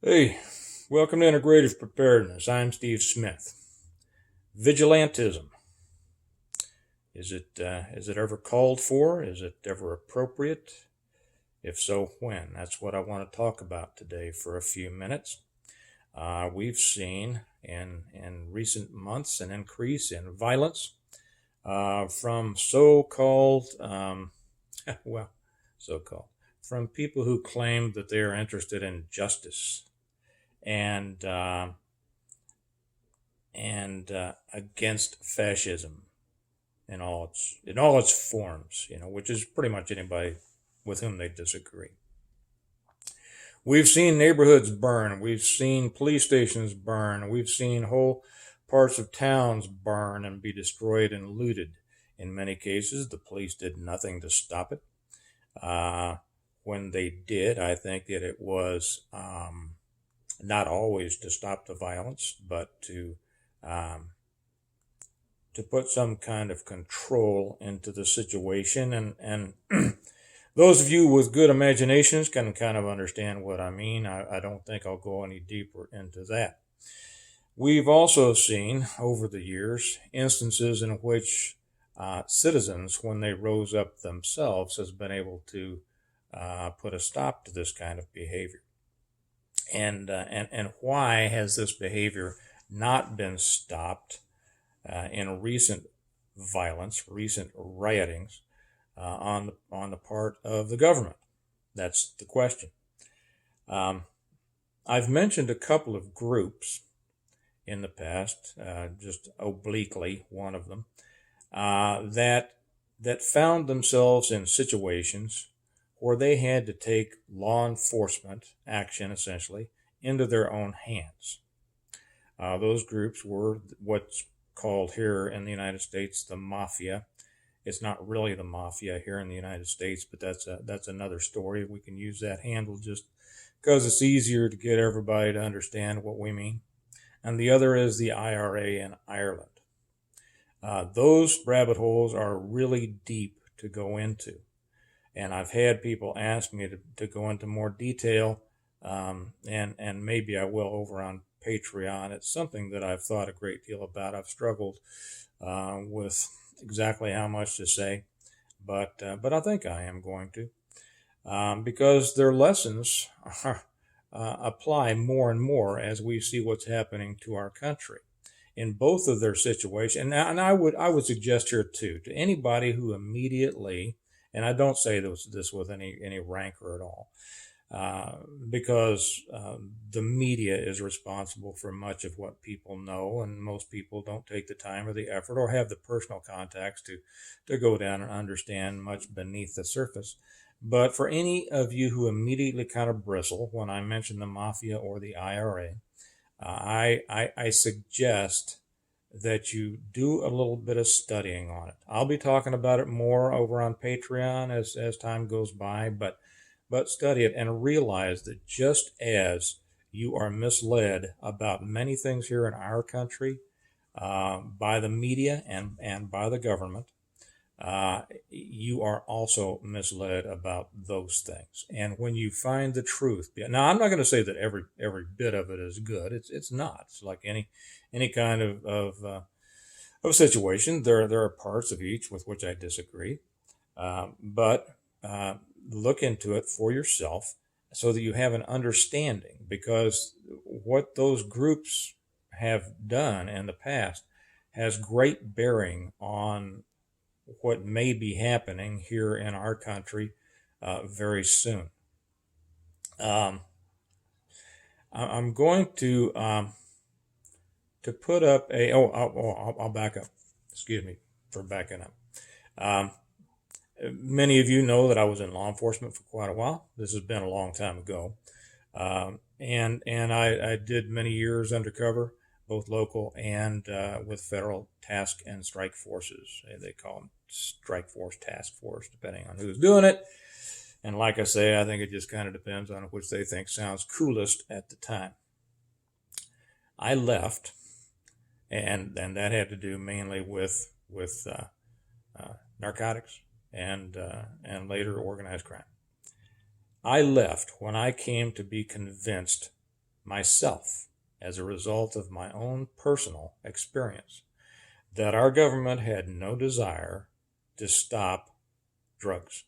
Hey, welcome to Integrative Preparedness. I'm Steve Smith. Vigilantism. Is it ever called for? Is it ever appropriate? If so, when? That's what I want to talk about today for a few minutes. We've seen in recent months an increase in violence from so-called, well, so-called, from people who claim that they are interested in justice and against fascism in all its forms, which is pretty much anybody with whom they disagree. We've seen neighborhoods burn, we've seen police stations burn, we've seen whole parts of towns burn and be destroyed and looted. In many cases, the police did nothing to stop it. When they did, I think that it was not always to stop the violence, but um, to put some kind of control into the situation. And those of you with good imaginations can kind of understand what I mean. I don't think I'll go any deeper into that. We've also seen over the years instances in which citizens, when they rose up themselves, has been able to put a stop to this kind of behavior. And why has this behavior not been stopped in recent violence, recent riotings on the part of the government? That's the question. I've mentioned a couple of groups in the past, just obliquely, one of them, that found themselves in situations where they had to take law enforcement action, essentially, into their own hands. Those groups were what's called here in the United States the mafia. It's not really the mafia here in the United States, but that's another story. We can use that handle just because it's easier to get everybody to understand what we mean. And the other is the IRA in Ireland. Those rabbit holes are really deep to go into. And I've had people ask me to go into more detail, and maybe I will over on Patreon. It's something that I've thought a great deal about. I've struggled with exactly how much to say, but I think I am going to, because their lessons apply more and more as we see what's happening to our country in both of their situations. And I would suggest here too to anybody who immediately, and I don't say this with any rancor at all, because the media is responsible for much of what people know, and most people don't take the time or the effort or have the personal contacts to go down and understand much beneath the surface. But for any of you who immediately kind of bristle when I mention the mafia or the IRA, I suggest that you do a little bit of studying on it. I'll be talking about it more over on Patreon as time goes by, but study it and realize that just as you are misled about many things here in our country by the media and by the government, you are also misled about those things. And when you find the truth, now I'm not going to say that every bit of it is good. It's not. It's like any kind of situation. There are parts of each with which I disagree, but look into it for yourself so that you have an understanding. Because what those groups have done in the past has great bearing on what may be happening here in our country very soon. I'm going to put up a. I'll back up. Excuse me for backing up. Um, Many of you know that I was in law enforcement for quite a while. This has been a long time ago, and I did many years undercover, both local and with federal task and strike forces. They call them strike force, task force, depending on who's doing it. And like I say, I think it just kind of depends on which they think sounds coolest at the time. I left, and that had to do mainly with narcotics and later organized crime. I left when I came to be convinced myself as a result of my own personal experience that our government had no desire to stop drugs.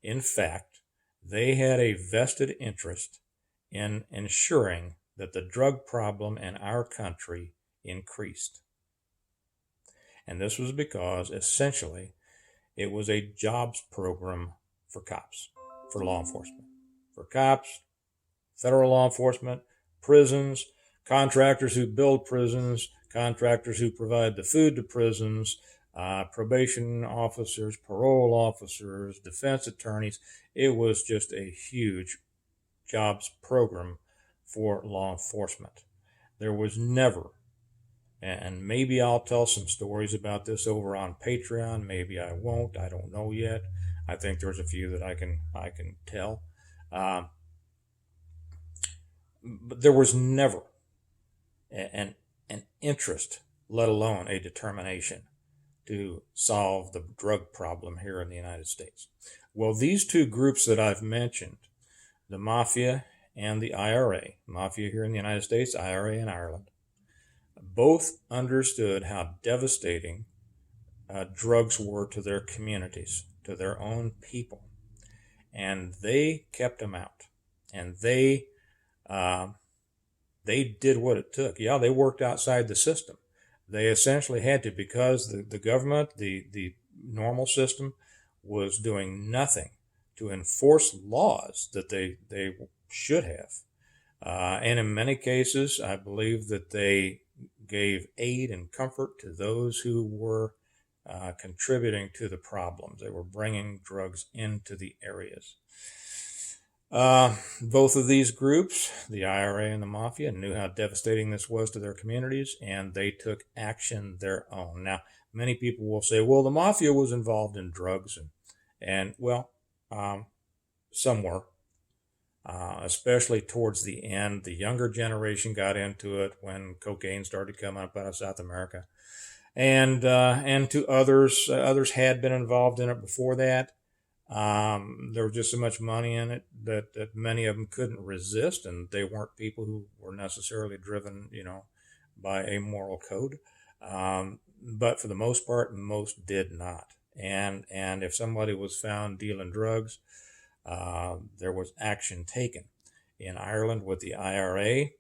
In fact, they had a vested interest in ensuring that the drug problem in our country increased. And this was because essentially it was a jobs program for cops, for law enforcement, for cops, federal law enforcement, prisons, contractors who build prisons, contractors who provide the food to prisons, probation officers, parole officers, defense attorneys. It was just a huge jobs program for law enforcement. There was never, and maybe I'll tell some stories about this over on Patreon. Maybe I won't. I don't know yet. I think there's a few that I can tell. But there was never an interest, let alone a determination, to solve the drug problem here in the United States. Well, these two groups that I've mentioned, the Mafia and the IRA, Mafia here in the United States, IRA in Ireland, both understood how devastating drugs were to their communities, to their own people. And they kept them out. And they did what it took. Yeah, they worked outside the system. They essentially had to, because the government, the normal system, was doing nothing to enforce laws that they should have. And in many cases, I believe that they gave aid and comfort to those who were contributing to the problems. They were bringing drugs into the areas. Both of these groups, the IRA and the Mafia, knew how devastating this was to their communities, and they took action their own. Now, many people will say, well, the Mafia was involved in drugs, and some were, especially towards the end. The younger generation got into it when cocaine started coming up out of South America, and to others had been involved in it before that. There was just so much money in it that many of them couldn't resist, and they weren't people who were necessarily driven, by a moral code. But for the most part, most did not. And if somebody was found dealing drugs, there was action taken. In Ireland with the IRA,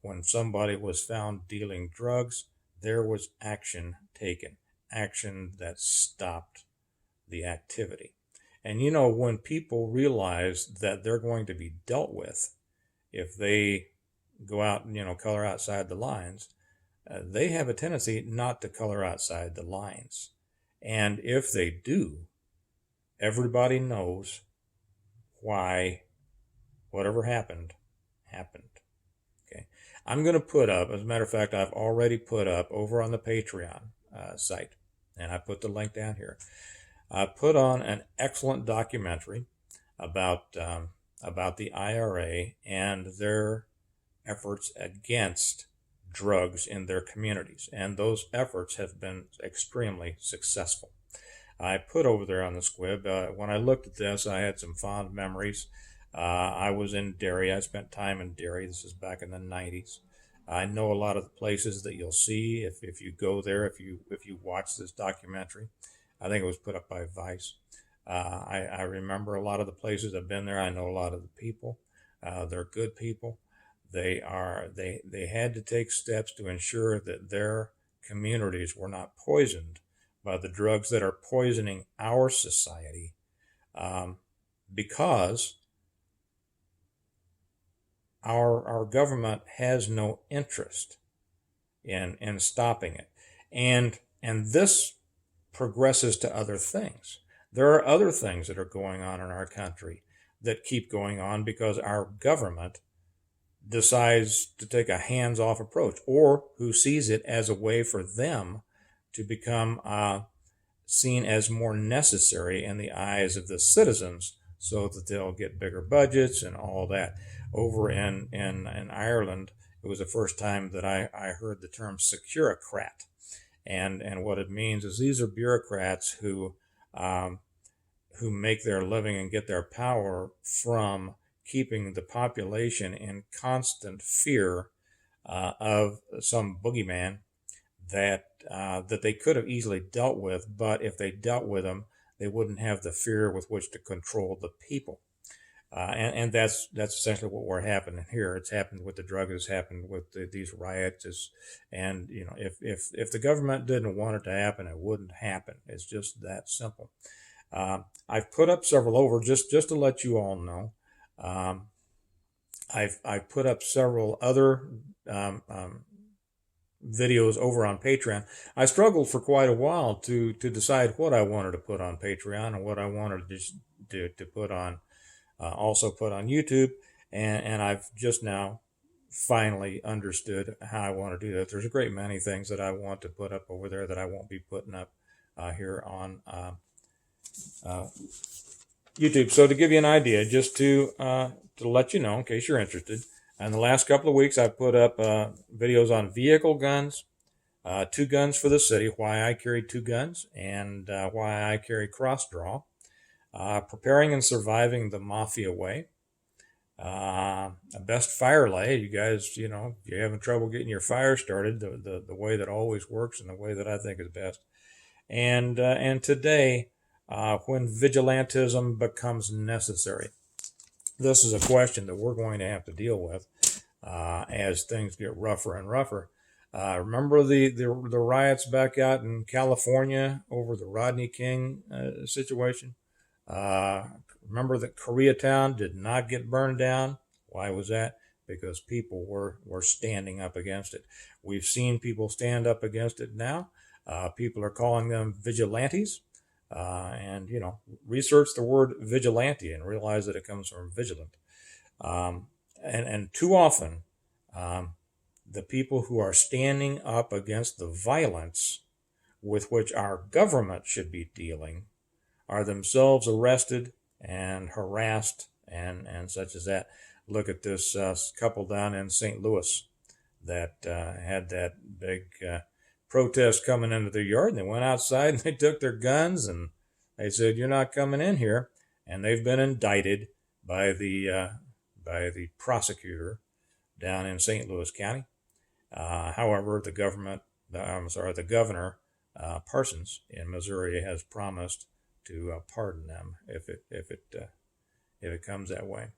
when somebody was found dealing drugs, there was action taken, action that stopped the activity. And when people realize that they're going to be dealt with if they go out and color outside the lines, they have a tendency not to color outside the lines. And if they do, everybody knows why whatever happened. Okay. I'm going to put up, as a matter of fact, I've already put up over on the Patreon site, and I put the link down here. I put on an excellent documentary about the IRA and their efforts against drugs in their communities, and those efforts have been extremely successful. I put over there on the squib, when I looked at this, I had some fond memories. I was in Derry. I spent time in Derry. This is back in the 90s. I know a lot of the places that you'll see if you go there, if you watch this documentary. I think it was put up by Vice. I remember a lot of the places I've been there. I know a lot of the people. They're good people. They had to take steps to ensure that their communities were not poisoned by the drugs that are poisoning our society, because our government has no interest in stopping it. And this progresses to other things. There are other things that are going on in our country that keep going on because our government decides to take a hands-off approach, or who sees it as a way for them to become seen as more necessary in the eyes of the citizens, so that they'll get bigger budgets and all that. Over in Ireland, it was the first time that I heard the term securocrat. And what it means is these are bureaucrats who make their living and get their power from keeping the population in constant fear of some boogeyman that they could have easily dealt with, but if they dealt with them, they wouldn't have the fear with which to control the people. And that's essentially what we're happening here. It's happened with the drugs. It's happened with these riots. And if the government didn't want it to happen, it wouldn't happen. It's just that simple. I've put up several over just to let you all know. I've put up several other videos over on Patreon. I struggled for quite a while to decide what I wanted to put on Patreon and what I wanted to put on. Also put on YouTube, and I've just now finally understood how I want to do that. There's a great many things that I want to put up over there that I won't be putting up here on YouTube. So to give you an idea, just to let you know, in case you're interested, in the last couple of weeks I've put up videos on vehicle guns, 2 guns for the city, why I carry 2 guns, and why I carry cross draw. Preparing and surviving the mafia way. Best fire lay. You guys, if you're having trouble getting your fire started, the way that always works and the way that I think is best. And today, when vigilantism becomes necessary. This is a question that we're going to have to deal with as things get rougher and rougher. Remember the riots back out in California over the Rodney King situation? Remember that Koreatown did not get burned down. Why was that? Because people were standing up against it. We've seen people stand up against it now. People are calling them vigilantes. And research the word vigilante and realize that it comes from vigilant. And too often, the people who are standing up against the violence with which our government should be dealing are themselves arrested and harassed and such as that. Look at this couple down in St. Louis that had that big protest coming into their yard, and they went outside and they took their guns and they said, "You're not coming in here," and they've been indicted by the prosecutor down in St. Louis County. However, the governor Parsons in Missouri has promised to pardon them if it comes that way.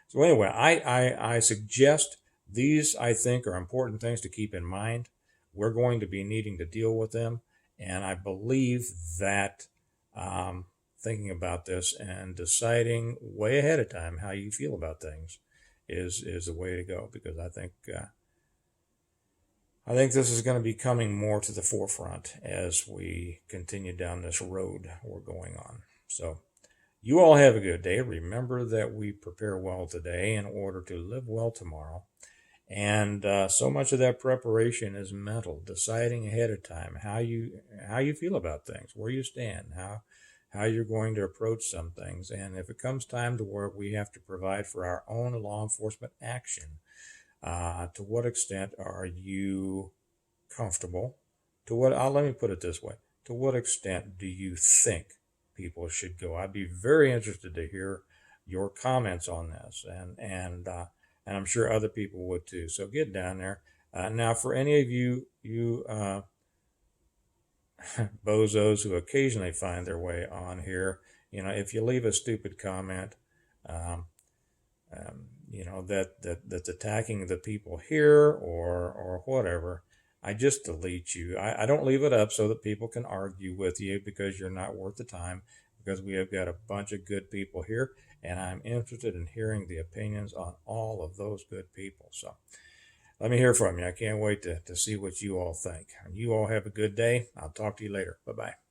So anyway, I suggest these, I think, are important things to keep in mind. We're going to be needing to deal with them, and I believe that thinking about this and deciding way ahead of time how you feel about things is the way to go, because I think this is going to be coming more to the forefront as we continue down this road we're going on. So you all have a good day. Remember that we prepare well today in order to live well tomorrow. And so much of that preparation is mental, deciding ahead of time how you feel about things, where you stand, how you're going to approach some things. And if it comes time to where we have to provide for our own law enforcement action, to what extent are you comfortable? Let me put it this way. To what extent do you think people should go? I'd be very interested to hear your comments on this, and I'm sure other people would too. So get down there. Now, for any of you bozos who occasionally find their way on here, if you leave a stupid comment, that's attacking the people here or whatever, I just delete you. I don't leave it up so that people can argue with you, because you're not worth the time, because we have got a bunch of good people here, and I'm interested in hearing the opinions on all of those good people. So let me hear from you. I can't wait to see what you all think. You all have a good day. I'll talk to you later. Bye-bye.